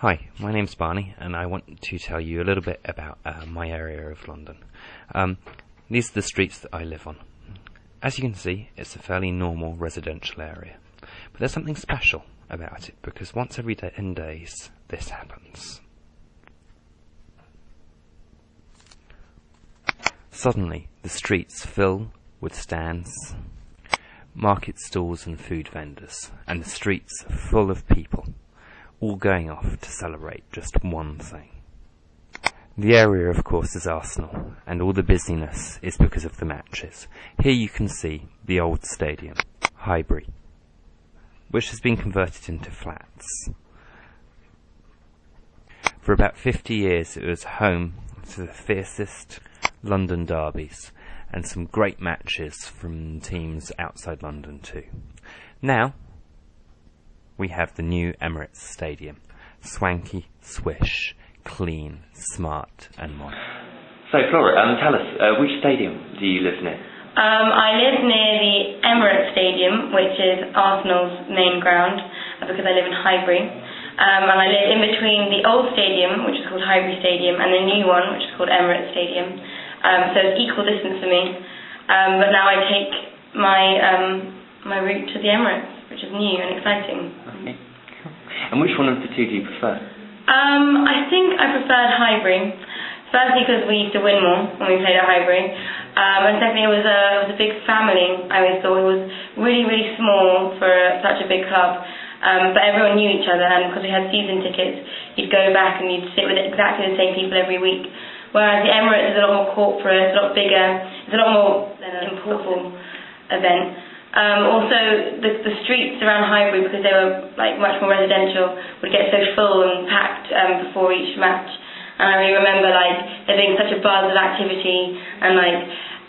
Hi, my name's Barney, and I want to tell you a little bit about my area of London. These are the streets that I live on. As you can see, it's a fairly normal residential area, but there's something special about it, because once every 10 days, this happens. Suddenly, the streets fill with stands, market stalls and food vendors, and the streets are full of people, all going off to celebrate just one thing. The area, of course, is Arsenal, and all the busyness is because of the matches. Here you can see the old stadium, Highbury, which has been converted into flats. For about 50 years it was home to the fiercest London derbies, and some great matches from teams outside London too. Now, we have the new Emirates Stadium. Swanky, swish, clean, smart and modern. So Flora, tell us, which stadium do you live near? I live near the Emirates Stadium, which is Arsenal's main ground, because I live in Highbury. And I live in between the old stadium, which is called Highbury Stadium, and the new one, which is called Emirates Stadium. So it's equal distance for me. But now I take my route to the Emirates, which is new and exciting. Okay. And which one of the two do you prefer? I think I preferred Highbury. Firstly, because we used to win more when we played at Highbury. And secondly, it was a big family. I always thought it was really, really small for such a big club. But everyone knew each other, and because we had season tickets, you'd go back and you'd sit with exactly the same people every week. Whereas the Emirates is a lot more corporate, it's a lot bigger, it's a lot more an important event. Also, the streets around Highbury, because they were much more residential, would get so full and packed before each match. And I really remember there being such a buzz of activity, and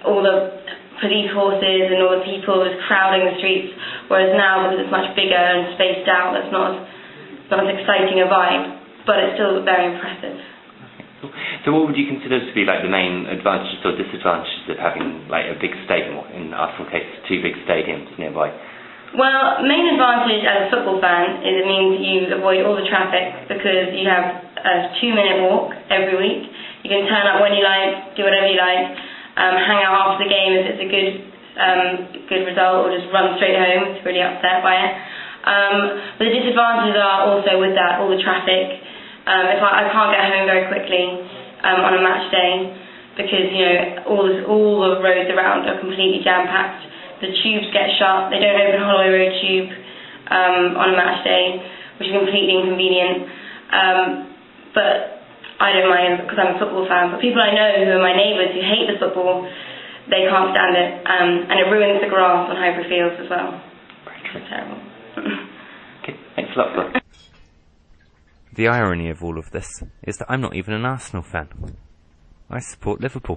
all the police horses and all the people just crowding the streets. Whereas now, because it's much bigger and spaced out, it's not as exciting a vibe, but it's still very impressive. So what would you consider to be the main advantages or disadvantages of having a big stadium, or in Arsenal case, two big stadiums nearby? Well, main advantage as a football fan is it means you avoid all the traffic, because you have a 2-minute walk every week. You can turn up when you like, do whatever you like, hang out after the game if it's a good result, or just run straight home if you're really upset by it. But the disadvantages are also with that, all the traffic. If I can't get home very quickly on a match day, because all the roads around are completely jam-packed. The tubes get shut. They don't open Holloway Road tube on a match day, which is completely inconvenient. But I don't mind, because I'm a football fan. But people I know who are my neighbours who hate the football, they can't stand it, and it ruins the grass on Highbury Fields as well. It's terrible. Okay, thanks a lot, Flo. The irony of all of this is that I'm not even an Arsenal fan. I support Liverpool.